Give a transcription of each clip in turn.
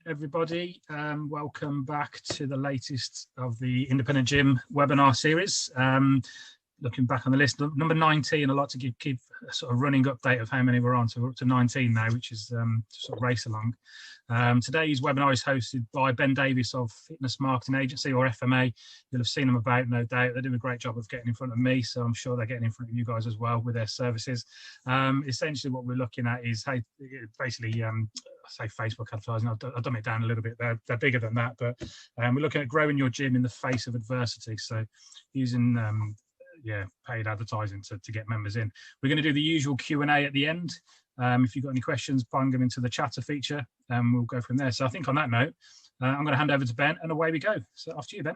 Everybody. Welcome back to the latest of the Independent Gym webinar series. Looking back on the list, number 19, I'd like to keep a sort of running update of how many we're on. So we're up to 19 now, which is sort of race along. Today's webinar is hosted by Ben Davis of Fitness Marketing Agency, or FMA. You'll have seen them about, no doubt. They do a great job of getting in front of me, so I'm sure they're getting in front of you guys as well with their services. Essentially what we're looking at is how basically I say Facebook advertising. I've dumb it down a little bit. They're bigger than that, but we're looking at growing your gym in the face of adversity. So using paid advertising to get members in. We're going to do the usual Q&A at the end. If you've got any questions, bang them into the chatter feature, and we'll go from there. So I think on that note, I'm going to hand over to Ben, and away we go. So off to you, Ben.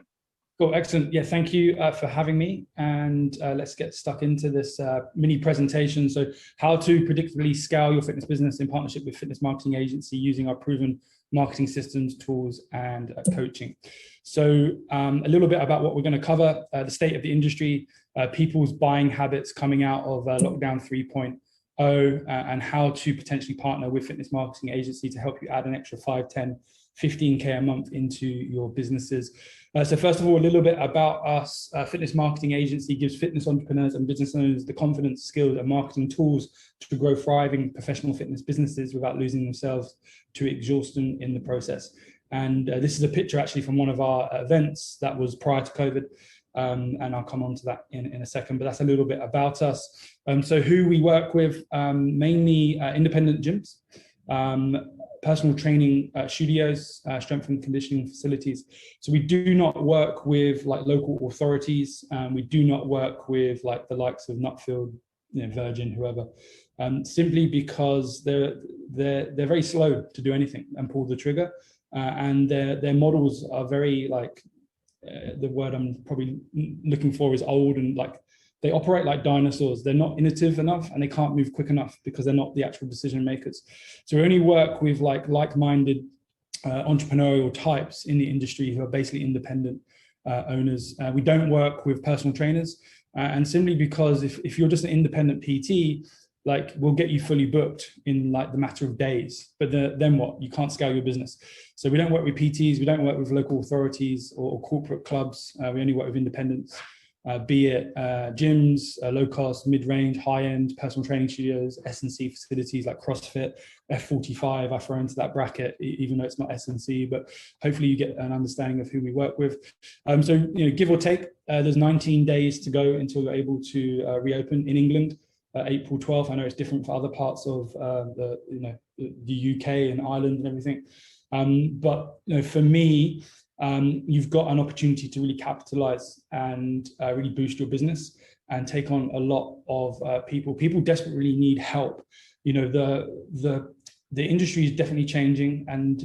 Cool, excellent. Yeah, thank you for having me. And let's get stuck into this mini presentation. So how to predictably scale your fitness business in partnership with Fitness Marketing Agency using our proven marketing systems, tools, and coaching. So a little bit about what we're going to cover, the state of the industry, people's buying habits coming out of lockdown 3.0, and how to potentially partner with Fitness Marketing Agency to help you add an extra 5, 10, 15K a month into your businesses. So first of all, a little bit about us. Fitness Marketing Agency gives fitness entrepreneurs and business owners the confidence, skills, and marketing tools to grow thriving professional fitness businesses without losing themselves to exhaustion in the process. And this is a picture actually from one of our events that was prior to COVID. And I'll come on to that in a second, but that's a little bit about us. So who we work with, mainly independent gyms, personal training studios, strength and conditioning facilities. So we do not work with like local authorities. We do not work with like the likes of Nutfield, Virgin, whoever, simply because they're very slow to do anything and pull the trigger. And their models are very like, the word I'm probably looking for is old, and like they operate like dinosaurs. They're not innovative enough, and they can't move quick enough because they're not the actual decision makers. So we only work with like-minded entrepreneurial types in the industry who are basically independent owners. We don't work with personal trainers, and simply because if you're just an independent PT, like we'll get you fully booked in like the matter of days, but then what? You can't scale your business. So we don't work with PTs, we don't work with local authorities or corporate clubs. We only work with independents, be it gyms, low cost, mid-range, high-end personal training studios, S&C facilities like CrossFit, F45. I throw into that bracket, even though it's not S&C, but hopefully you get an understanding of who we work with. So give or take, there's 19 days to go until you're able to reopen in England. April 12th. I know it's different for other parts of the UK and Ireland and everything. But for me, you've got an opportunity to really capitalize and really boost your business and take on a lot of people. People desperately need help. The industry is definitely changing, and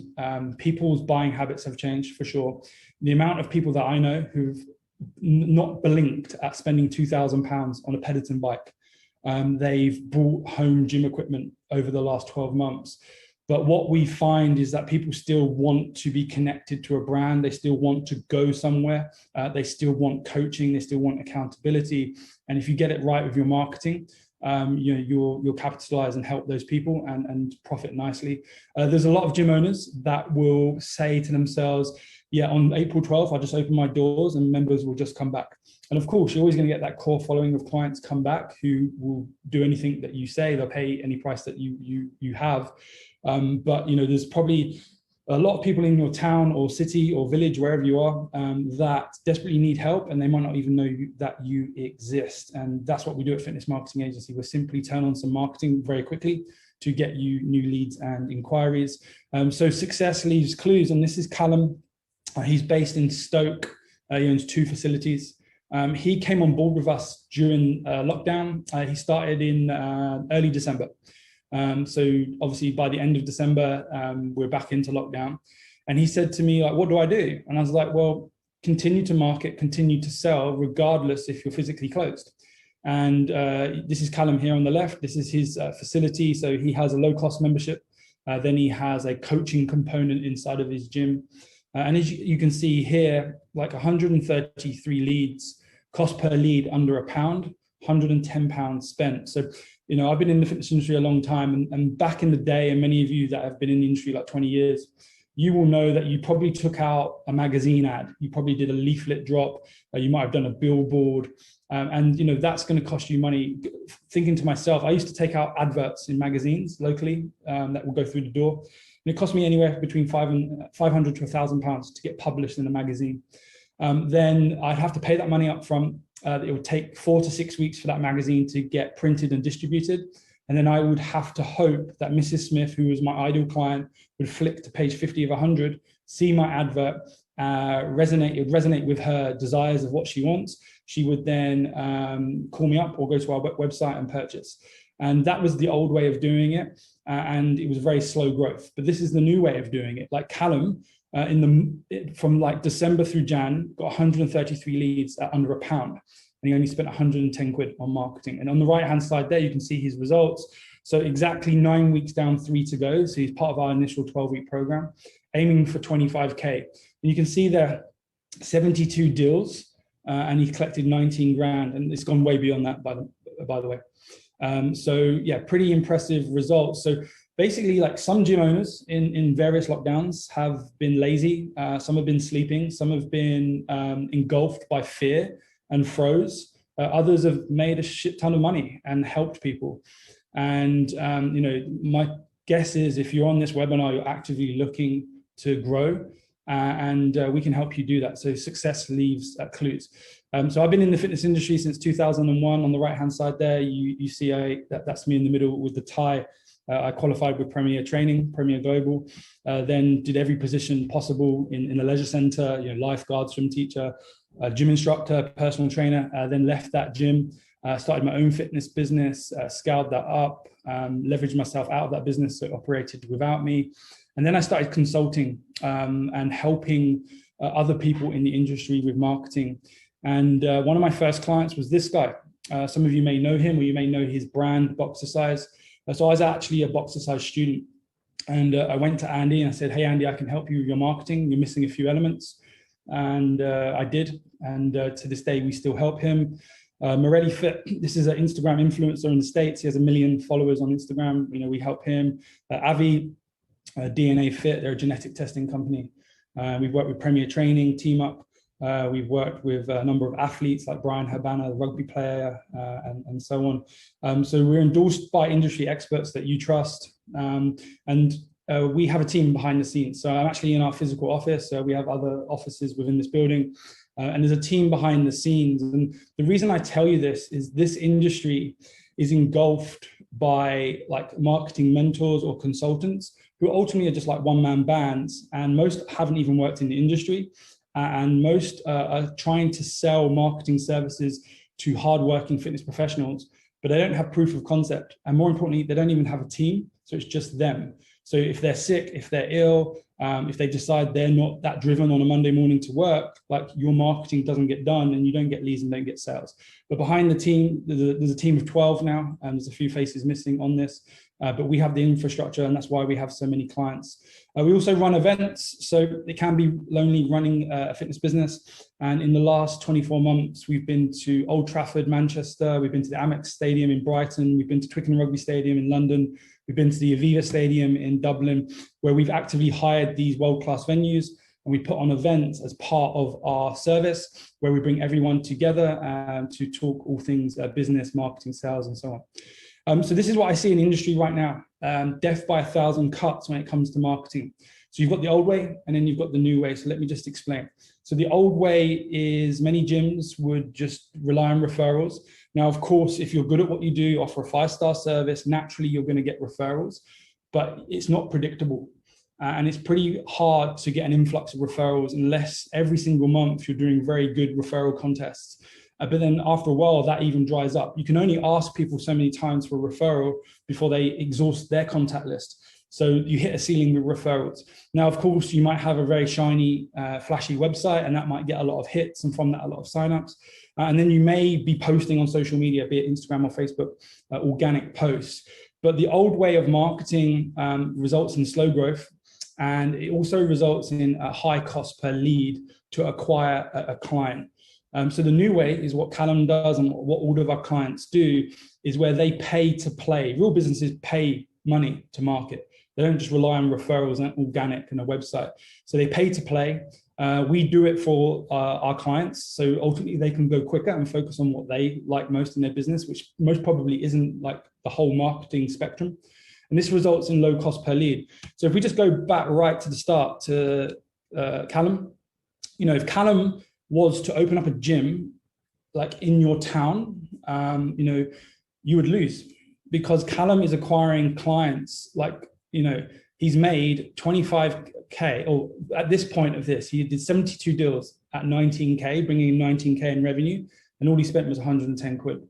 people's buying habits have changed for sure. The amount of people that I know who've not blinked at spending £2,000 on a Peloton bike. They've brought home gym equipment over the last 12 months. But what we find is that people still want to be connected to a brand. They still want to go somewhere. They still want coaching. They still want accountability. And if you get it right with your marketing, you'll capitalize and help those people and profit nicely. There's a lot of gym owners that will say to themselves, yeah, on April 12th, I'll just open my doors and members will just come back. And of course, you're always going to get that core following of clients come back who will do anything that you say. They'll pay any price that you have. But there's probably a lot of people in your town or city or village, wherever you are, that desperately need help, and they might not even know that you exist. And that's what we do at Fitness Marketing Agency. We simply turn on some marketing very quickly to get you new leads and inquiries. So success leaves clues, and this is Callum. He's based in Stoke. He owns 2 facilities. He came on board with us during lockdown. He started in early December. So obviously by the end of December, we're back into lockdown. And he said to me, like, what do I do? And I was like, well, continue to market, continue to sell, regardless if you're physically closed. And this is Callum here on the left. This is his facility. So he has a low-cost membership. Then he has a coaching component inside of his gym. And as you can see here, like 133 leads, cost per lead under £1, £110 spent. So, I've been in the fitness industry a long time, and back in the day, and many of you that have been in the industry like 20 years, you will know that you probably took out a magazine ad, you probably did a leaflet drop, you might have done a billboard, and that's going to cost you money. Thinking to myself, I used to take out adverts in magazines locally that will go through the door, and it cost me anywhere between £500 to £1,000 to get published in a magazine. Then I'd have to pay that money up front. It would take 4 to 6 weeks for that magazine to get printed and distributed. And then I would have to hope that Mrs. Smith, who was my ideal client, would flick to page 50 of 100, see my advert, resonate with her desires of what she wants. She would then call me up or go to our website and purchase. And that was the old way of doing it. And it was very slow growth. But this is the new way of doing it. Like Callum, from like December through Jan, got 133 leads at under £1. And he only spent 110 quid on marketing. And on the right-hand side there, you can see his results. So exactly 9 weeks down, 3 to go. So he's part of our initial 12-week program, aiming for 25K. And you can see there 72 deals, and he collected 19 grand. And it's gone way beyond that, by the way. So yeah, pretty impressive results. So basically, like, some gym owners in various lockdowns have been lazy. Some have been sleeping. Some have been engulfed by fear and froze. Others have made a shit ton of money and helped people. And my guess is, if you're on this webinar, you're actively looking to grow, and we can help you do that. So success leaves clues. So I've been in the fitness industry since 2001. On the right-hand side there, you see that's me in the middle with the tie. I qualified with Premier Training, Premier Global, then did every position possible in a leisure center, lifeguard, swim teacher, gym instructor, personal trainer, then left that gym, started my own fitness business, scaled that up, leveraged myself out of that business so it operated without me. And then I started consulting and helping other people in the industry with marketing. And one of my first clients was this guy. Some of you may know him, or you may know his brand, Boxercise. So I was actually a Boxercise student, and I went to Andy and I said, "Hey, Andy, I can help you with your marketing. You're missing a few elements." And I did. And to this day, we still help him. Morelli Fit, this is an Instagram influencer in the States. He has 1 million followers on Instagram. We help him. Avi, DNA Fit, they're a genetic testing company. We've worked with Premier Training, Team Up. We've worked with a number of athletes like Brian Habana, the rugby player, and so on. So we're endorsed by industry experts that you trust. We have a team behind the scenes. So I'm actually in our physical office. We have other offices within this building. And there's a team behind the scenes. And the reason I tell you this is this industry is engulfed by like marketing mentors or consultants who ultimately are just like one-man bands. And most haven't even worked in the industry. And most are trying to sell marketing services to hardworking fitness professionals, but they don't have proof of concept. And more importantly, they don't even have a team. So it's just them. So if they're sick, if they're ill, if they decide they're not that driven on a Monday morning to work, like, your marketing doesn't get done and you don't get leads and don't get sales. But behind the team, there's a team of 12 now, and there's a few faces missing on this. But we have the infrastructure, and that's why we have so many clients. We also run events, so it can be lonely running a fitness business. And in the last 24 months, we've been to Old Trafford, Manchester. We've been to the Amex Stadium in Brighton. We've been to Twickenham Rugby Stadium in London. We've been to the Aviva Stadium in Dublin, where we've actively hired these world-class venues. And we put on events as part of our service, where we bring everyone together to talk all things business, marketing, sales, and so on. So this is what I see in the industry right now, death by 1,000 cuts when it comes to marketing. So you've got the old way, and then you've got the new way. So let me just explain. So the old way is many gyms would just rely on referrals. Now, of course, if you're good at what you do, you offer a 5-star service, naturally you're going to get referrals, but it's not predictable. And it's pretty hard to get an influx of referrals unless every single month you're doing very good referral contests. But then after a while, that even dries up. You can only ask people so many times for a referral before they exhaust their contact list. So you hit a ceiling with referrals. Now, of course, you might have a very shiny, flashy website, and that might get a lot of hits, and from that, a lot of signups. And then you may be posting on social media, be it Instagram or Facebook, organic posts. But the old way of marketing results in slow growth, and it also results in a high cost per lead to acquire a client. So the new way is what Callum does, and what all of our clients do, is where they pay to play. Real businesses pay money to market. They don't just rely on referrals and organic and a website. So they pay to play. We do it for our clients. So ultimately they can go quicker and focus on what they like most in their business, which most probably isn't like the whole marketing spectrum. And this results in low cost per lead. So if we just go back right to the start to Callum, you know, if Callum was to open up a gym like in your town, you know, you would lose, because Callum is acquiring clients. Like, you know, he's made 25K, or at this point of this, he did 72 deals at 19K, bringing in 19K in revenue, and all he spent was 110 quid.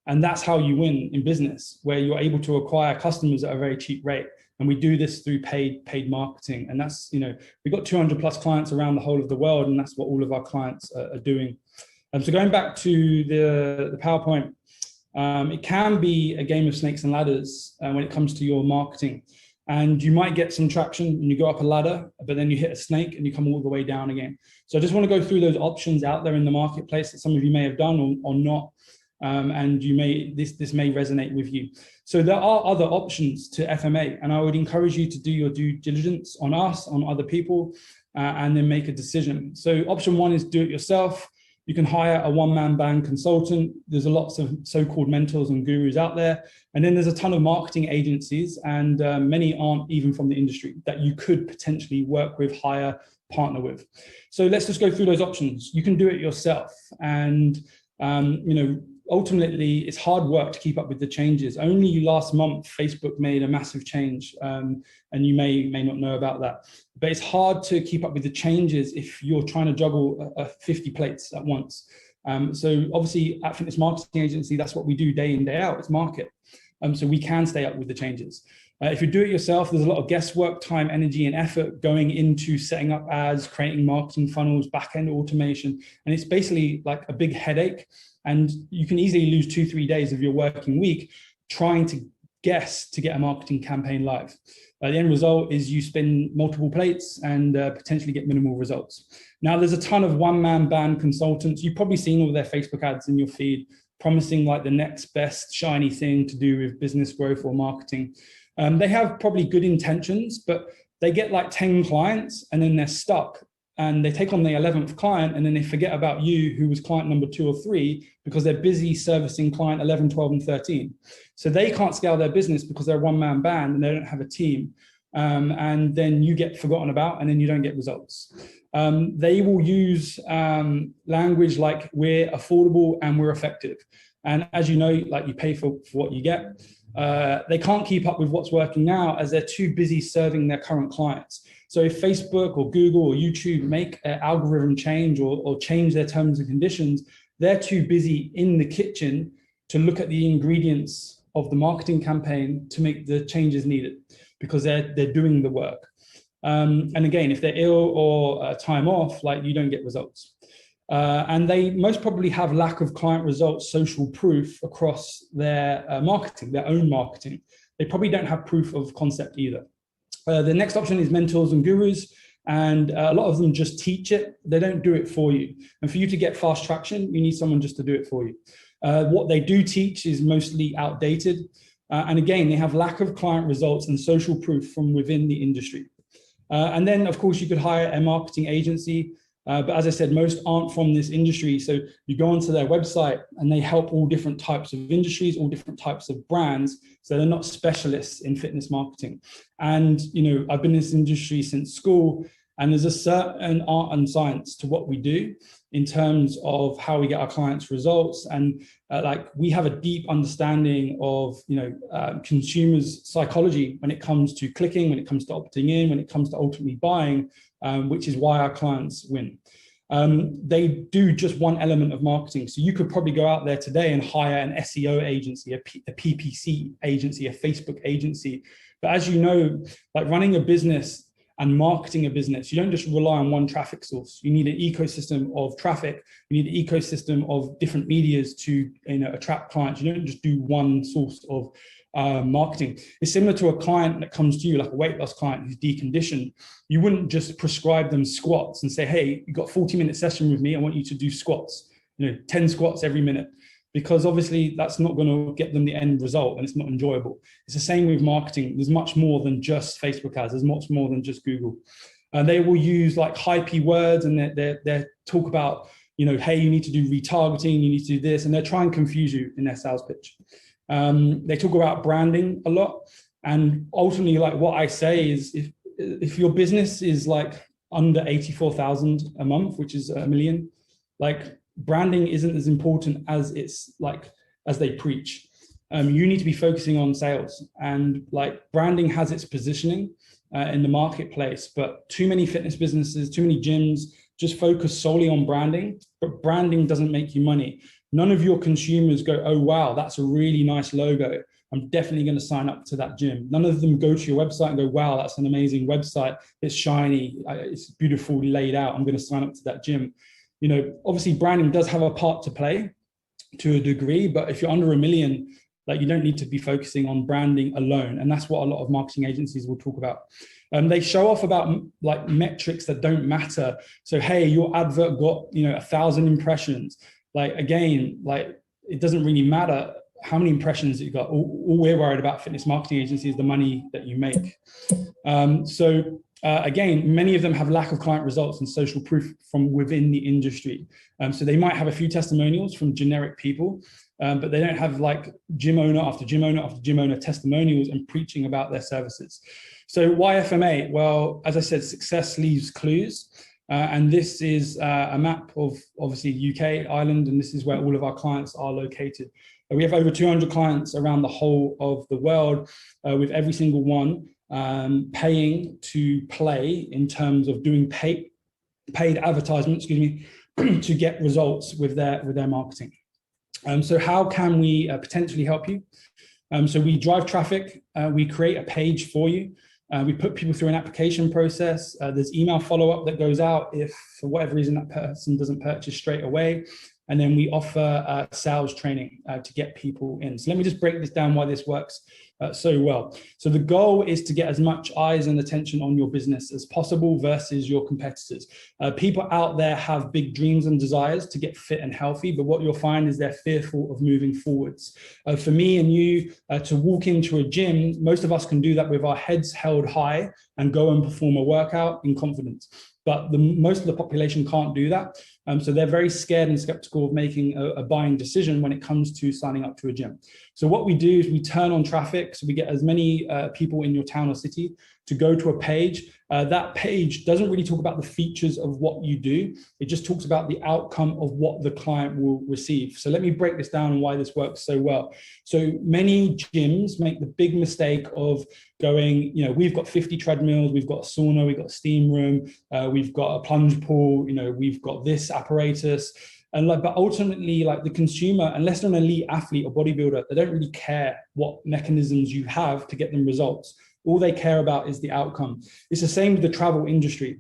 And that's how you win in business, where you're able to acquire customers at a very cheap rate. And we do this through paid marketing. And that's, you know, we've got 200 plus clients around the whole of the world, and that's what all of our clients are doing. So going back to the PowerPoint, it can be a game of snakes and ladders when it comes to your marketing. And you might get some traction and you go up a ladder, but then you hit a snake and you come all the way down again. So I just want to go through those options out there in the marketplace that some of you may have done or not. And you may this may resonate with you. So there are other options to FMA, and I would encourage you to do your due diligence on us, on other people, and then make a decision. So option one is do it yourself. You can hire a one-man band consultant. There's lots of so-called mentors and gurus out there. And then there's a ton of marketing agencies, and many aren't even from the industry, that you could potentially work with, hire, partner with. So let's just go through those options. You can do it yourself. And, you know, ultimately, it's hard work to keep up with the changes. Only last month, Facebook made a massive change, and you may not know about that. But it's hard to keep up with the changes if you're trying to juggle 50 plates at once. So obviously, at Fitness Marketing Agency, that's what we do day in, day out. It's market. So we can stay up with the changes. If you do it yourself, there's a lot of guesswork, time, energy, and effort going into setting up ads, creating marketing funnels, back-end automation. And it's basically like a big headache. And you can easily lose 2-3 days of your working week trying to guess to get a marketing campaign live. The end result is you spin multiple plates and potentially get minimal results. Now, there's a ton of one-man band consultants. You've probably seen all their Facebook ads in your feed, promising like the next best shiny thing to do with business growth or marketing. They have probably good intentions, but they get like 10 clients and then they're stuck. And they take on the 11th client and then they forget about you, who was client number 2 or 3, because they're busy servicing client 11, 12, and 13. So they can't scale their business because they're a one-man band and they don't have a team. And then you get forgotten about and then you don't get results. They will use language like we're affordable and we're effective. And as you know, like you pay for what you get. They can't keep up with what's working now as they're too busy serving their current clients. So if Facebook or Google or YouTube make an algorithm change or change their terms and conditions, they're too busy in the kitchen to look at the ingredients of the marketing campaign to make the changes needed, because they're doing the work. And again, if they're ill or time off, like you don't get results. And they most probably have lack of client results, social proof across their marketing, their own marketing. They probably don't have proof of concept either. The next option is mentors and gurus, and a lot of them just teach it. They don't do it for you. And for you to get fast traction, you need someone just to do it for you. What they do teach is mostly outdated. And again, they have lack of client results and social proof from within the industry. And then, of course, you could hire a marketing agency. But as I said, most aren't from this industry. So you go onto their website and they help all different types of industries, all different types of brands. So they're not specialists in fitness marketing. And, you know, I've been in this industry since school, and there's a certain art and science to what we do in terms of how we get our clients results. And like we have a deep understanding of, you know, consumers' psychology when it comes to clicking, when it comes to opting in, when it comes to ultimately buying, which is why our clients win. They do just one element of marketing. So you could probably go out there today and hire an SEO agency, a PPC agency, a Facebook agency. But as you know, like running a business and marketing a business, you don't just rely on one traffic source. You need an ecosystem of traffic. You need an ecosystem of different medias to, you know, attract clients. You don't just do one source of marketing. It's similar to a client that comes to you, like a weight loss client who's deconditioned. You wouldn't just prescribe them squats and say, hey, you've got a 40-minute session with me. I want you to do squats, you know, 10 squats every minute. because obviously that's not going to get them the end result and it's not enjoyable. It's the same with marketing. There's much more than just Facebook ads. There's much more than just Google. And they will use like hypey words, and they talk about, you know, hey, you need to do retargeting, you need to do this, and they're trying to confuse you in their sales pitch. They talk about branding a lot, and ultimately, like what I say is, if your business is like under 84,000 a month, which is $1 million, like branding isn't as important as as they preach. You need to be focusing on sales, and like branding has its positioning in the marketplace, but too many fitness businesses, too many gyms just focus solely on branding, but branding doesn't make you money. None of your consumers go, oh, wow, that's a really nice logo, I'm definitely going to sign up to that gym. None of them go to your website and go, wow, that's an amazing website. It's shiny, it's beautifully laid out, I'm going to sign up to that gym. You know, obviously branding does have a part to play to a degree, but if you're under $1 million, like you don't need to be focusing on branding alone. And that's what a lot of marketing agencies will talk about. They show off about like metrics that don't matter. So, hey, your advert got, you know, 1,000 impressions. Like, again, like it doesn't really matter how many impressions that you got. All we're worried about, fitness marketing agency, is the money that you make. Again, many of them have lack of client results and social proof from within the industry. So they might have a few testimonials from generic people, but they don't have like gym owner after gym owner after gym owner testimonials and preaching about their services. So why FMA? Well, as I said, success leaves clues. And this is a map of obviously UK, Ireland, and this is where all of our clients are located. We have over 200 clients around the whole of the world, with every single one paying to play in terms of doing paid advertisement, to get results with their marketing. So how can we potentially help you? So we drive traffic, we create a page for you. We put people through an application process. There's email follow-up that goes out if for whatever reason that person doesn't purchase straight away. And then we offer sales training to get people in. So let me just break this down why this works so well. So the goal is to get as much eyes and attention on your business as possible versus your competitors. People out there have big dreams and desires to get fit and healthy, but what you'll find is they're fearful of moving forwards. For me and you to walk into a gym, most of us can do that with our heads held high and go and perform a workout in confidence. But most of the population can't do that. So they're very scared and skeptical of making a buying decision when it comes to signing up to a gym. So what we do is we turn on traffic. So we get as many people in your town or city to go to a page. That page doesn't really talk about the features of what you do. It just talks about the outcome of what the client will receive. So let me break this down and why this works so well. So many gyms make the big mistake of going, you know, we've got 50 treadmills, we've got a sauna, we've got a steam room, we've got a plunge pool, you know, we've got this apparatus. And like, but ultimately, like the consumer, unless they're an elite athlete or bodybuilder, they don't really care what mechanisms you have to get them results. All they care about is the outcome. It's the same with the travel industry.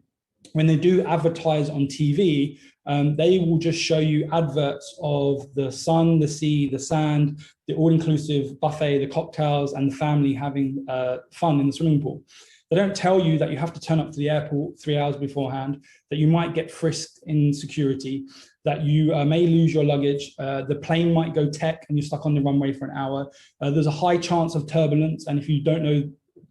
When they do advertise on TV, they will just show you adverts of the sun, the sea, the sand, the all-inclusive buffet, the cocktails, and the family having fun in the swimming pool. They don't tell you that you have to turn up to the airport 3 hours beforehand, that you might get frisked in security, that you may lose your luggage, the plane might go tech and you're stuck on the runway for an hour. There's a high chance of turbulence, and if you don't know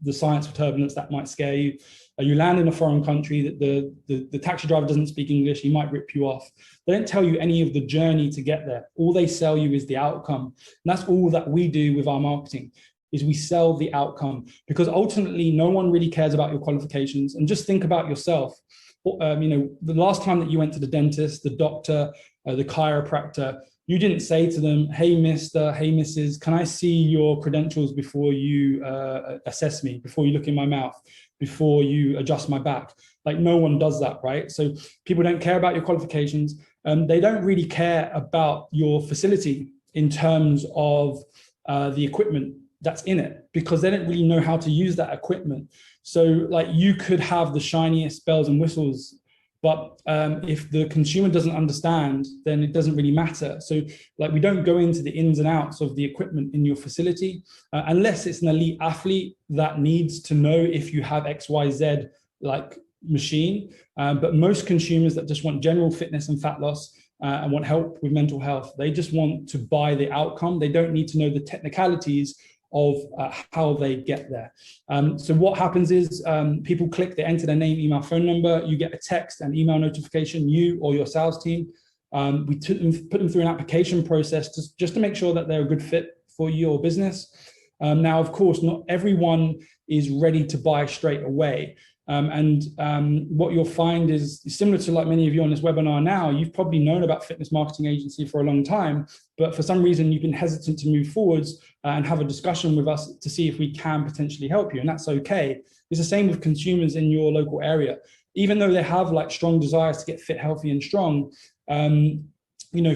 the science of turbulence, that might scare you. You land in a foreign country, that the taxi driver doesn't speak English, he might rip you off. They don't tell you any of the journey to get there. All they sell you is the outcome. And that's all that we do with our marketing, is we sell the outcome, because ultimately no one really cares about your qualifications. And just think about yourself. You know, the last time that you went to the dentist, the doctor, the chiropractor, you didn't say to them, hey, Mr., hey, Mrs., can I see your credentials before you assess me, before you look in my mouth, before you adjust my back? Like, no one does that, right? So people don't care about your qualifications. They don't really care about your facility in terms of the equipment that's in it, because they don't really know how to use that equipment. So like, you could have the shiniest bells and whistles, but if the consumer doesn't understand, then it doesn't really matter. So like, we don't go into the ins and outs of the equipment in your facility, unless it's an elite athlete that needs to know if you have XYZ like machine. But most consumers that just want general fitness and fat loss, and want help with mental health. They just want to buy the outcome. They don't need to know the technicalities of how they get there. So what happens is people click, they enter their name, email, phone number, you get a text and email notification, you or your sales team. We put them through an application process just to make sure that they're a good fit for your business. Now, of course, not everyone is ready to buy straight away. What you'll find is similar to like many of you on this webinar now, you've probably known about Fitness Marketing Agency for a long time, but for some reason you've been hesitant to move forwards and have a discussion with us to see if we can potentially help you. And that's okay. It's the same with consumers in your local area. Even though they have like strong desires to get fit, healthy, and strong,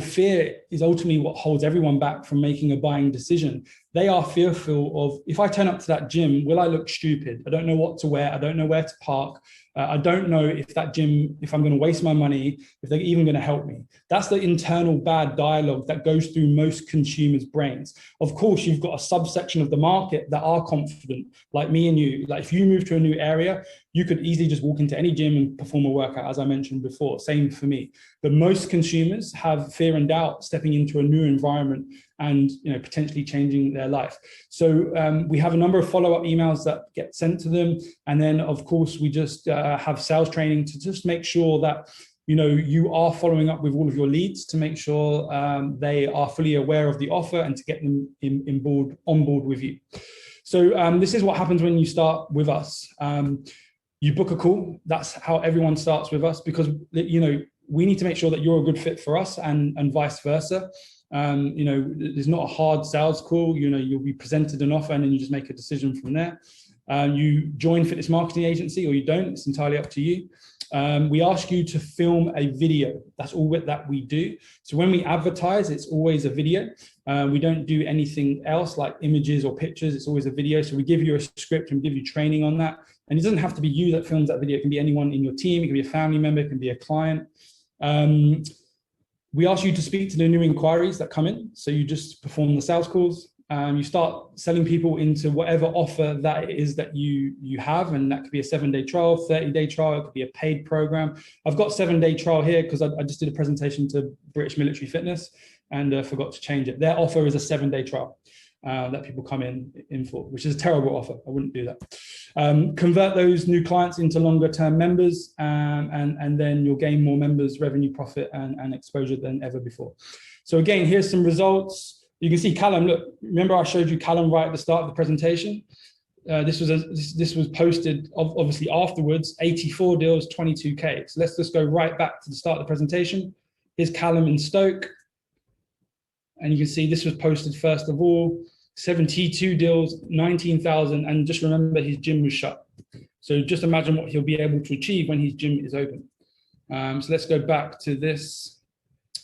fear is ultimately what holds everyone back from making a buying decision. They are fearful of, if I turn up to that gym, will I look stupid? I don't know what to wear. I don't know where to park. I don't know if that gym, if I'm going to waste my money, if they're even going to help me. That's the internal bad dialogue that goes through most consumers' brains. Of course, you've got a subsection of the market that are confident, like me and you. Like if you move to a new area, you could easily just walk into any gym and perform a workout, as I mentioned before. Same for me. But most consumers have fear and doubt stepping into a new environment and potentially changing their life. So we have a number of follow-up emails that get sent to them. And then, of course, we just have sales training to just make sure that you are following up with all of your leads to make sure they are fully aware of the offer and to get them on board with you. So this is what happens when you start with us. You book a call. That's how everyone starts with us, because we need to make sure that you're a good fit for us and vice versa. There's not a hard sales call. You'll be presented an offer and then you just make a decision from there. You join Fitness Marketing Agency or you don't, it's entirely up to you. We ask you to film a video. That's all that we do. So when we advertise, it's always a video. We don't do anything else like images or pictures. It's always a video. So we give you a script and give you training on that. And it doesn't have to be you that films that video. It can be anyone in your team. It can be a family member. It can be a client. We ask you to speak to the new inquiries that come in. So you just perform the sales calls. You start selling people into whatever offer that it is that you have. And that could be a 7-day trial, 30-day trial. It could be a paid program. I've got 7-day trial here because I just did a presentation to British Military Fitness and forgot to change it. Their offer is a 7-day trial that people come in for, which is a terrible offer. I wouldn't do that. Convert those new clients into longer term members and then you'll gain more members, revenue, profit, and exposure than ever before. So again, here's some results. You can see Callum, look, remember I showed you Callum right at the start of the presentation? This was posted obviously afterwards, 84 deals, 22K. So let's just go right back to the start of the presentation. Here's Callum in Stoke. And you can see this was posted first of all, 72 deals, 19,000. And just remember his gym was shut. So just imagine what he'll be able to achieve when his gym is open. So let's go back to this.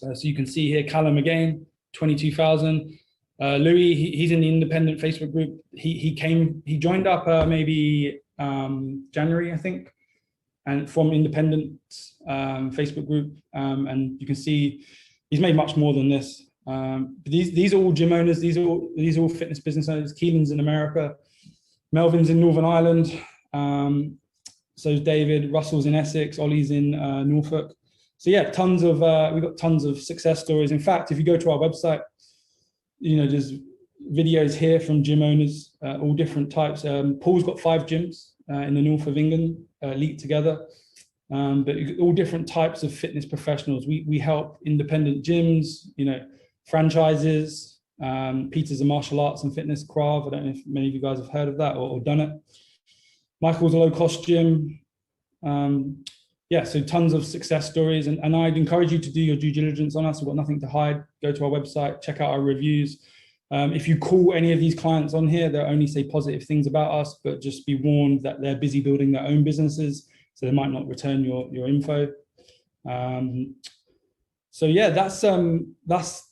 So you can see here, Callum again, 22,000. Louis, he's in the independent Facebook group. He joined up maybe January, I think, and from independent Facebook group. And you can see he's made much more than this. These are all gym owners. These are all fitness business owners. Keelan's in America, Melvin's in Northern Ireland. So is David. Russell's in Essex. Ollie's in Norfolk. So yeah, we've got tons of success stories. In fact, if you go to our website, there's videos here from gym owners, all different types. Paul's got 5 gyms in the north of England, linked together, but all different types of fitness professionals. We help independent gyms, franchises. Peter's a martial arts and fitness, Krav. I don't know if many of you guys have heard of that or done it. Michael's a low-cost gym. So tons of success stories, and I'd encourage you to do your due diligence on us. We've got nothing to hide. Go to our website, check out our reviews. If you call any of these clients on here, they'll only say positive things about us, but just be warned that they're busy building their own businesses, so they might not return your info. So yeah, that's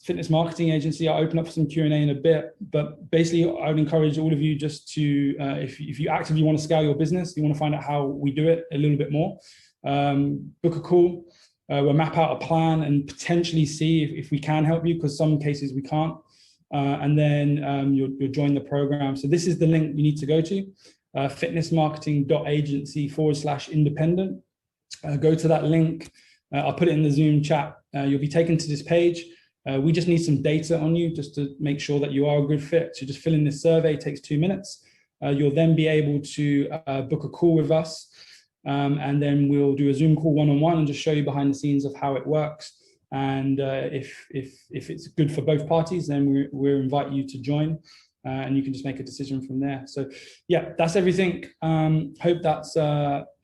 Fitness Marketing Agency. I'll open up for some Q&A in a bit, but basically I would encourage all of you just to, if you actively want to scale your business, you want to find out how we do it a little bit more, book a call. We'll map out a plan and potentially see if we can help you, because some cases we can't. And then you'll join the program. So this is the link you need to go to, fitnessmarketing.agency/independent. Go to that link. I'll put it in the Zoom chat. You'll be taken to this page. We just need some data on you just to make sure that you are a good fit. So just fill in this survey, it takes 2 minutes. You'll then be able to book a call with us. And then we'll do a Zoom call one-on-one and just show you behind the scenes of how it works. And if it's good for both parties, then we'll invite you to join, and you can just make a decision from there. So yeah, that's everything. Hope that's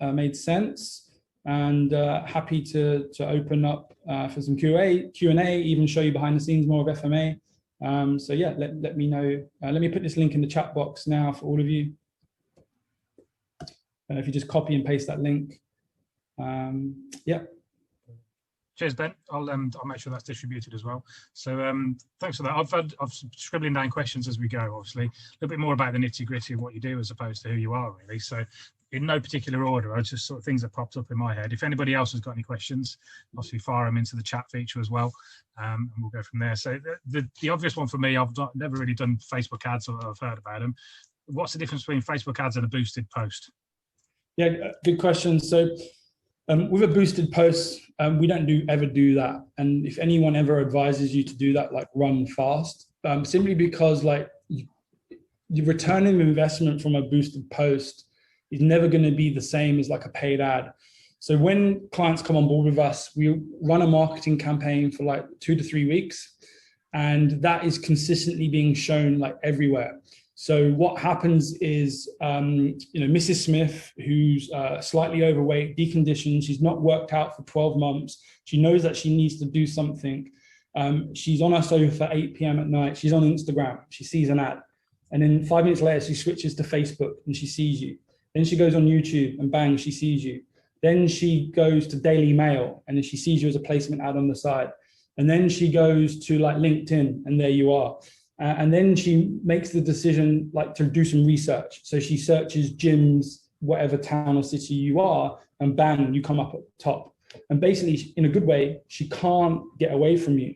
made sense. And happy to open up for some Q&A, even show you behind the scenes more of FMA. So yeah, let me know. Let me put this link in the chat box now for all of you. If you just copy and paste that link. Yeah. Cheers, Ben. I'll make sure that's distributed as well. So thanks for that. I've scribbling down questions as we go, obviously. A little bit more about the nitty gritty of what you do as opposed to who you are, really. So in no particular order, I just sort of things that popped up in my head. If anybody else has got any questions, obviously fire them into the chat feature as well, and we'll go from there. So the obvious one for me, I've never really done Facebook ads, or I've heard about them. What's the difference between Facebook ads and a boosted post? Yeah, good question. So with a boosted post, we don't ever do that. And if anyone ever advises you to do that, like run fast, simply because like the return of investment from a boosted post is never going to be the same as like a paid ad. So when clients come on board with us, we run a marketing campaign for like 2 to 3 weeks, and that is consistently being shown like everywhere. So what happens is, Mrs. Smith, who's slightly overweight, deconditioned, she's not worked out for 12 months. She knows that she needs to do something. She's on her sofa at 8 p.m. at night. She's on Instagram. She sees an ad. And then 5 minutes later, she switches to Facebook and she sees you. Then she goes on YouTube and bang, she sees you. Then she goes to Daily Mail and then she sees you as a placement ad on the side. And then she goes to like LinkedIn and there you are. And then she makes the decision like to do some research. So she searches gyms, whatever town or city you are, and bang, you come up at the top. And basically, in a good way, she can't get away from you.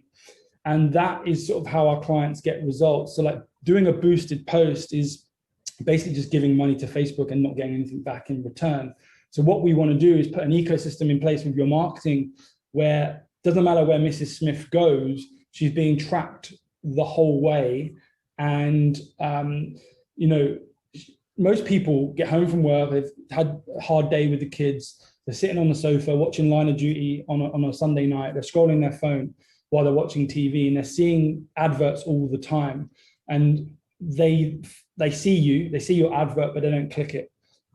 And that is sort of how our clients get results. So like doing a boosted post is basically just giving money to Facebook and not getting anything back in return. So what we want to do is put an ecosystem in place with your marketing where it doesn't matter where Mrs. Smith goes, she's being tracked the whole way. And most people get home from work, they've had a hard day with the kids, they're sitting on the sofa watching Line of Duty on a Sunday night, they're scrolling their phone while they're watching TV, and they're seeing adverts all the time, and they see your advert, but they don't click it.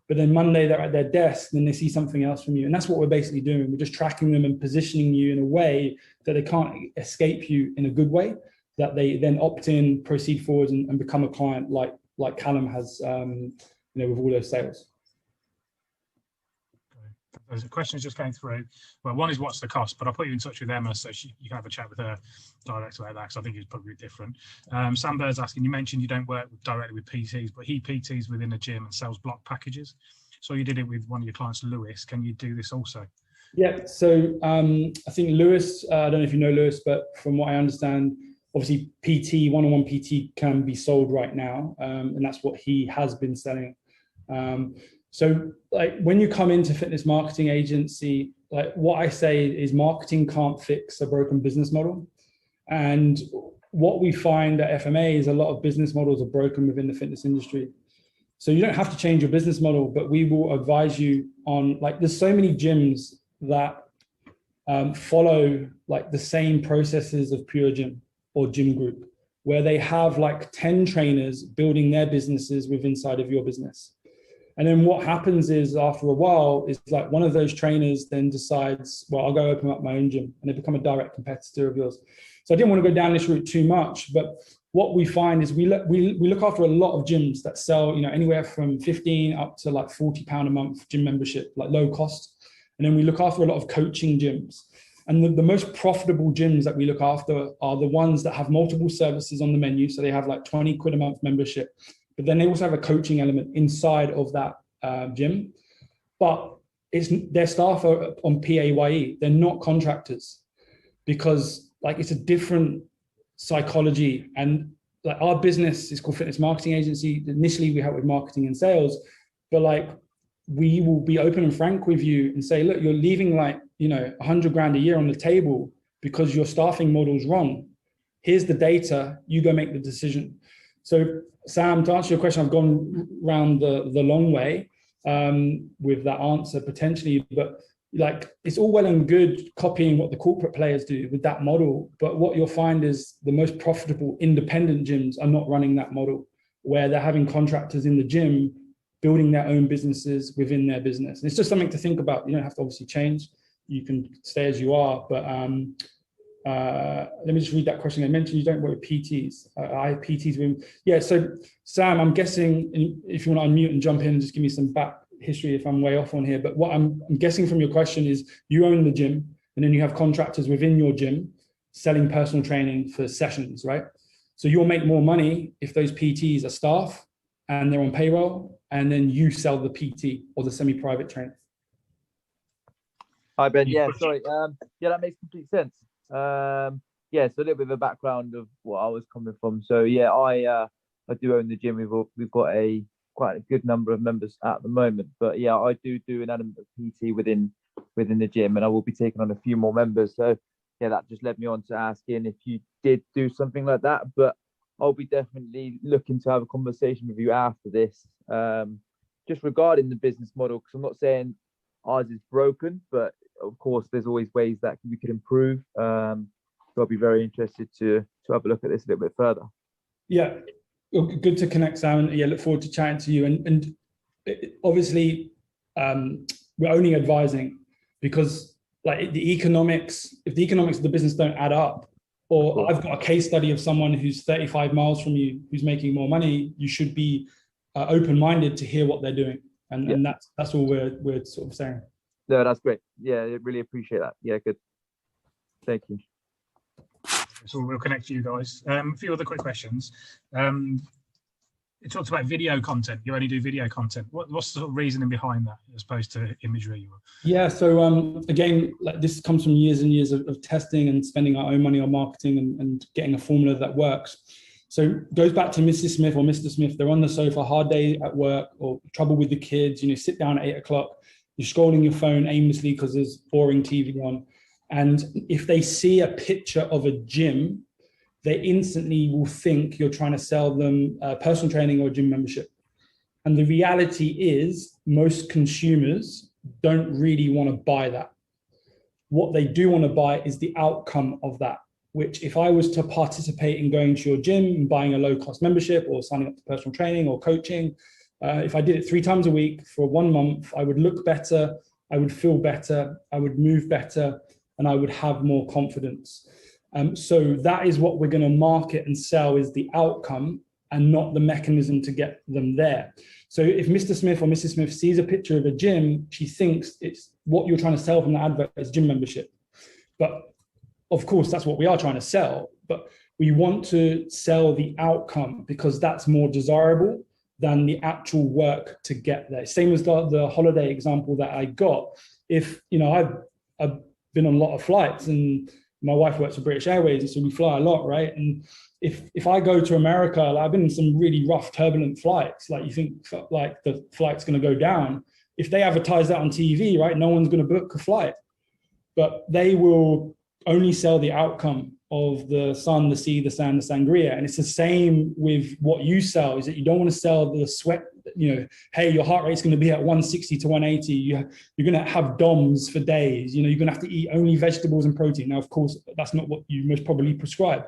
But then Monday they're at their desk and they see something else from you. And that's what we're basically doing. We're just tracking them and positioning you in a way that they can't escape you in a good way, that they then opt in, proceed forwards and become a client like Callum has, with all those sales. There's a question just came through. Well, one is what's the cost, but I'll put you in touch with Emma so you can have a chat with her direct about that, because I think it's probably different. Sam Bird's asking, you mentioned you don't work directly with PTs, but he PTs within a gym and sells block packages. So you did it with one of your clients, Lewis. Can you do this also? Yeah, so I think Lewis, I don't know if you know Lewis, but from what I understand, obviously PT, one-on-one PT can be sold right now, and that's what he has been selling. So like when you come into fitness marketing agency, like what I say is marketing can't fix a broken business model. And what we find at FMA is a lot of business models are broken within the fitness industry. So you don't have to change your business model, but we will advise you on, like, there's so many gyms that follow like the same processes of Pure Gym or Gym Group, where they have like 10 trainers building their businesses within inside of your business. And then what happens is after a while is like one of those trainers then decides, well, I'll go open up my own gym, and they become a direct competitor of yours. So I didn't want to go down this route too much, but what we find is we look after a lot of gyms that sell, anywhere from 15 up to like £40 a month gym membership, like low cost. And then we look after a lot of coaching gyms. And the most profitable gyms that we look after are the ones that have multiple services on the menu. So they have like 20 quid a month membership. But then they also have a coaching element inside of that gym. But their staff are on PAYE. They're not contractors, because like it's a different psychology. And like our business is called Fitness Marketing Agency. Initially, we help with marketing and sales, but like we will be open and frank with you and say, look, you're leaving like, 100 grand a year on the table because your staffing model is wrong. Here's the data, you go make the decision. So Sam, to answer your question, I've gone round the long way with that answer potentially, but like it's all well and good copying what the corporate players do with that model, but what you'll find is the most profitable independent gyms are not running that model, where they're having contractors in the gym building their own businesses within their business. And it's just something to think about. You don't have to obviously change. You can stay as you are, but let me just read that question. I mentioned you don't work with PTs. I have PTs with, yeah. So Sam, I'm guessing if you want to unmute and jump in and just give me some back history if I'm way off on here, but what I'm guessing from your question is you own the gym and then you have contractors within your gym selling personal training for sessions, right? So you'll make more money if those PTs are staff and they're on payroll, and then you sell the PT or the semi-private trainer. Hi Ben, yeah, sorry. Yeah, that makes complete sense. Yeah, so a little bit of a background of what I was coming from. So yeah, I do own the gym. We've got quite a good number of members at the moment, but yeah, I do an element of PT within the gym, and I will be taking on a few more members. So yeah, that just led me on to asking if you did do something like that, but I'll be definitely looking to have a conversation with you after this, just regarding the business model, because I'm not saying ours is broken, but of course there's always ways that we could improve. So I'll be very interested to have a look at this a little bit further. Yeah. Good to connect, Sam, and yeah, look forward to chatting to you. And obviously, we're only advising because, like, if the economics of the business don't add up, or I've got a case study of someone who's 35 miles from you who's making more money, you should be open-minded to hear what they're doing, and that's all we're sort of saying. No, that's great. Yeah, I really appreciate that. Yeah, good. Thank you. So we'll connect to you guys. A few other quick questions. It talks about video content. You only do video content. What's the sort of reasoning behind that, as opposed to imagery? Yeah, so again, like, this comes from years and years of testing and spending our own money on marketing and getting a formula that works. So it goes back to Mrs. Smith or Mr. Smith. They're on the sofa, hard day at work or trouble with the kids. Sit down at 8 o'clock. You're scrolling your phone aimlessly because there's boring TV on. And if they see a picture of a gym, they instantly will think you're trying to sell them personal training or gym membership. And the reality is most consumers don't really want to buy that. What they do want to buy is the outcome of that, which if I was to participate in going to your gym and buying a low-cost membership or signing up to personal training or coaching, if I did it 3 times a week for 1 month, I would look better, I would feel better, I would move better, and I would have more confidence. So that is what we're going to market and sell, is the outcome and not the mechanism to get them there. So if Mr. Smith or Mrs. Smith sees a picture of a gym, she thinks it's what you're trying to sell from the advert is gym membership. But of course, that's what we are trying to sell. But we want to sell the outcome because that's more desirable than the actual work to get there. Same as the holiday example that I got. If, I've been on a lot of flights, and my wife works for British Airways, and so we fly a lot, right? And if I go to America, like, I've been in some really rough, turbulent flights, like you think like the flight's going to go down. If they advertise that on TV, right, no one's going to book a flight, but they will only sell the outcome of the sun, the sea, the sand, the sangria. And it's the same with what you sell, is that you don't want to sell the sweat, hey, your heart rate's going to be at 160 to 180. You're going to have DOMs for days. You're going to have to eat only vegetables and protein. Now, of course, that's not what you most probably prescribe,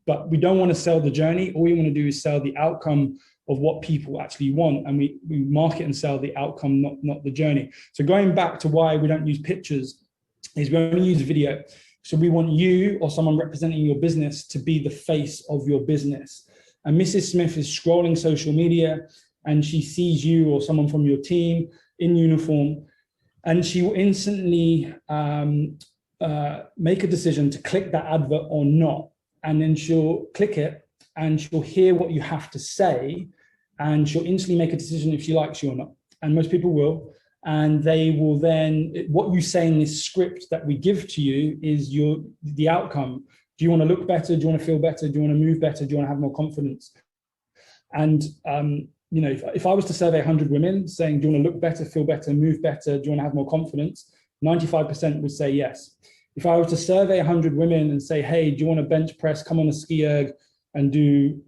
but we don't want to sell the journey. All we want to do is sell the outcome of what people actually want. And we market and sell the outcome, not the journey. So going back to why we don't use pictures is we only use video. So we want you or someone representing your business to be the face of your business. And Mrs. Smith is scrolling social media and she sees you or someone from your team in uniform, and she will instantly make a decision to click that advert or not. And then she'll click it and she'll hear what you have to say, and she'll instantly make a decision if she likes you or not. And most people will. And they will then, what you say in this script that we give to you is the outcome. Do you want to look better? Do you want to feel better? Do you want to move better? Do you want to have more confidence? And, if I was to survey 100 women saying, do you want to look better, feel better, move better? Do you want to have more confidence? 95% would say yes. If I were to survey 100 women and say, hey, do you want to bench press, come on a ski erg and do,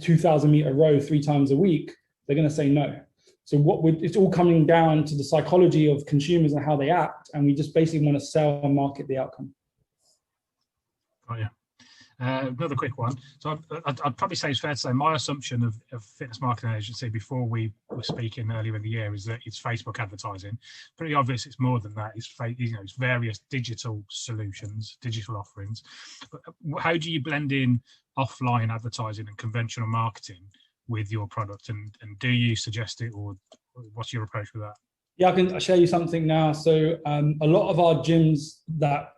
2,000 meter row 3 times a week, they're going to say no. So it's all coming down to the psychology of consumers and how they act. And we just basically want to sell and market the outcome. Oh, yeah. Another quick one. So I'd probably say it's fair to say my assumption of fitness marketing agency before we were speaking earlier in the year is that it's Facebook advertising. Pretty obvious it's more than that. It's various digital solutions, digital offerings. But how do you blend in offline advertising and conventional marketing with your product? And do you suggest it, or what's your approach with that? Yeah, I'll show you something now. So a lot of our gyms that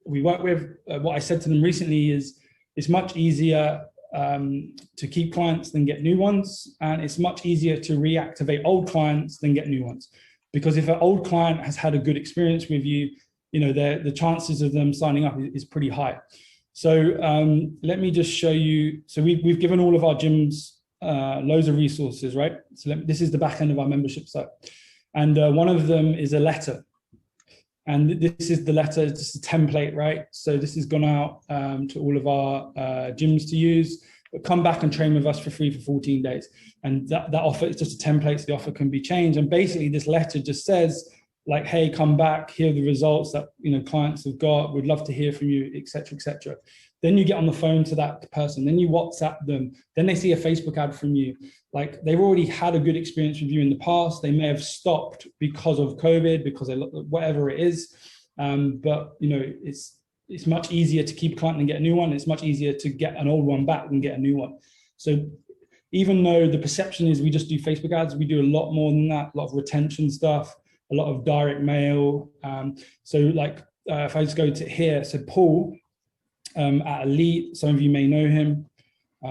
we work with, what I said to them recently is it's much easier to keep clients than get new ones. And it's much easier to reactivate old clients than get new ones. Because if an old client has had a good experience with you, the chances of them signing up is pretty high. So let me just show you. So we've given all of our gyms loads of resources, right? So this is the back end of our membership site. And one of them is a letter. And this is the letter, it's a template, right? So this has gone out to all of our gyms to use. But come back and train with us for free for 14 days. And that offer is just a template, so the offer can be changed. And basically this letter just says, like, hey, come back, here are the results that clients have got, we'd love to hear from you, et cetera, et cetera. Then you get on the phone to that person, then you WhatsApp them, then they see a Facebook ad from you. Like, they've already had a good experience with you in the past. They may have stopped because of COVID, because whatever it is. But it's much easier to keep a client than get a new one. It's much easier to get an old one back than get a new one. So even though the perception is we just do Facebook ads, we do a lot more than that, a lot of retention stuff, a lot of direct mail. If I just go to here, so Paul, at Elite, some of you may know him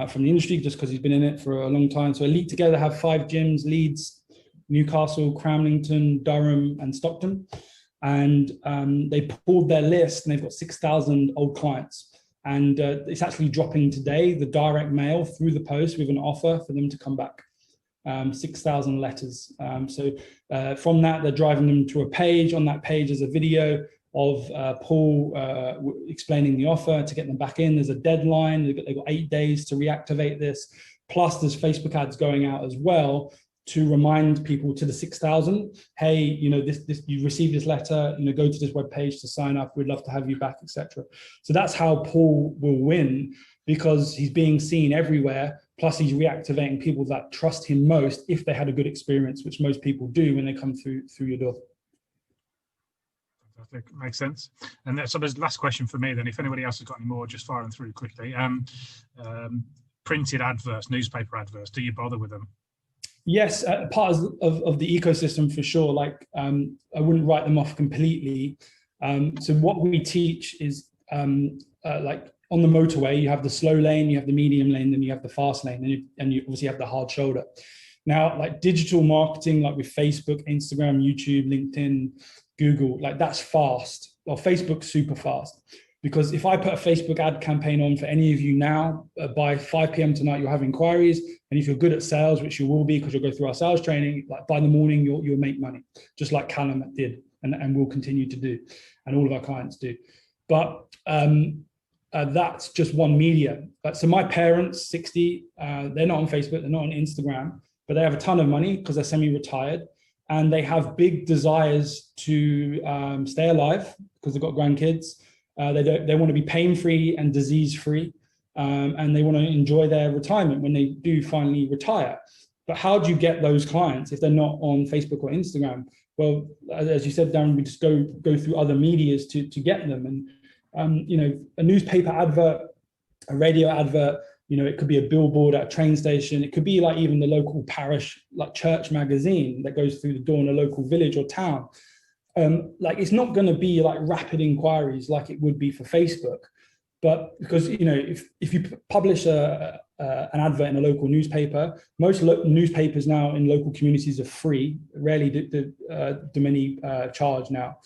from the industry just because he's been in it for a long time. So Elite together have 5 gyms: Leeds, Newcastle, Cramlington, Durham, and Stockton. And they pulled their list and they've got 6,000 old clients. And it's actually dropping today, the direct mail through the post with an offer for them to come back. 6,000 letters. From that, they're driving them to a page. On that page is a video of Paul explaining the offer to get them back in. There's a deadline. They've got 8 days to reactivate this. Plus, there's Facebook ads going out as well to remind people, to the 6,000, hey, you received this letter, go to this webpage to sign up. We'd love to have you back, etc. So that's how Paul will win, because he's being seen everywhere. Plus, he's reactivating people that trust him most if they had a good experience, which most people do when they come through your door. Fantastic. Makes sense. And so there's the last question for me then. If anybody else has got any more, just firing through quickly. Printed adverts, newspaper adverts, do you bother with them? Yes, part of the ecosystem for sure. I wouldn't write them off completely. So what we teach is on the motorway, you have the slow lane, you have the medium lane, then you have the fast lane, and you obviously have the hard shoulder. Now, like digital marketing, like with Facebook, Instagram, YouTube, LinkedIn, Google, that's fast. Well, Facebook's super fast. Because if I put a Facebook ad campaign on for any of you now, by 5 p.m. tonight, you'll have inquiries. And if you're good at sales, which you will be because you'll go through our sales training, by the morning, you'll make money, just like Callum did and will continue to do, and all of our clients do. But that's just one media. So my parents, 60, they're not on Facebook, they're not on Instagram, but they have a ton of money because they're semi-retired. And they have big desires to stay alive because they've got grandkids. They want to be pain-free and disease-free, and they want to enjoy their retirement when they do finally retire. But how do you get those clients if they're not on Facebook or Instagram? Well, as you said, Darren, we just go through other medias to get them. And a newspaper advert, a radio advert, it could be a billboard at a train station. It could be like even the local parish, like church magazine that goes through the door in a local village or town. It's not going to be like rapid inquiries like it would be for Facebook, but because if you publish an advert in a local newspaper, most newspapers now in local communities are free. Rarely do many charge now,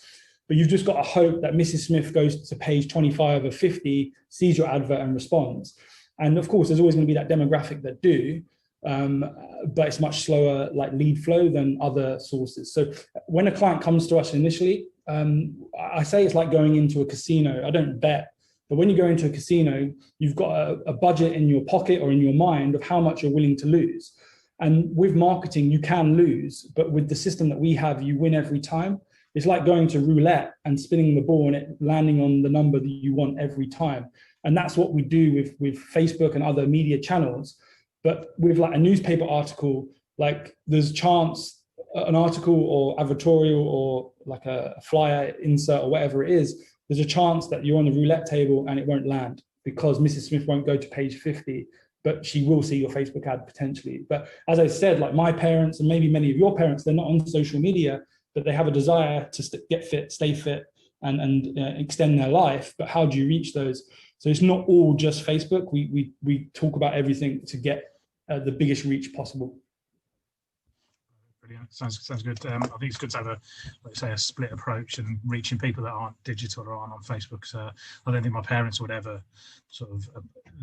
but you've just got to hope that Mrs. Smith goes to page 25 of 50, sees your advert and responds. And of course, there's always going to be that demographic that do. but it's much slower like lead flow than other sources. So when a client comes to us initially, I say it's like going into a casino. I don't bet, but when you go into a casino, you've got a budget in your pocket or in your mind of how much you're willing to lose. And with marketing, you can lose, but with the system that we have, you win every time. It's like going to roulette and spinning the ball and it landing on the number that you want every time. And that's what we do with Facebook and other media channels. But with like a newspaper article, like there's a chance an article or advertorial or like a flyer insert or whatever it is, there's a chance that you're on the roulette table and it won't land because Mrs. Smith won't go to page 50, but she will see your Facebook ad potentially. But as I said, like my parents and maybe many of your parents, they're not on social media, but they have a desire to get fit, stay fit, and extend their life. But how do you reach those? So it's not all just Facebook. We talk about everything to get the biggest reach possible. Brilliant. Sounds good. I think it's good to have a split approach and reaching people that aren't digital or aren't on Facebook. So I don't think my parents would ever sort of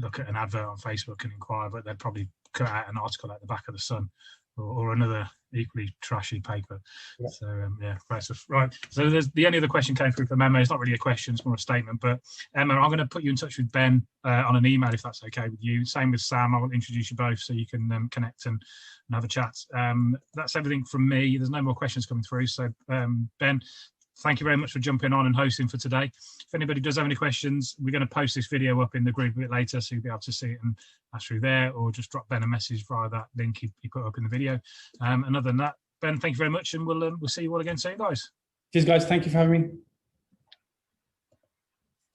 look at an advert on Facebook and inquire, but they'd probably cut out an article at the back of the Sun or another equally trashy paper. Yeah. So yeah, great stuff. Right. So there's the only other question came through from Emma. It's not really a question, it's more a statement. But Emma, I'm going to put you in touch with Ben on an email if that's okay with you. Same with Sam. I will introduce you both so you can connect and have a chat. That's everything from me. There's no more questions coming through. So Ben, thank you very much for jumping on and hosting for today. If anybody does have any questions, we're going to post this video up in the group a bit later, so you'll be able to see it and ask through there, or just drop Ben a message via that link he put up in the video. And other than that, Ben, thank you very much, and we'll see you all again soon, guys. Cheers, guys. Thank you for having me.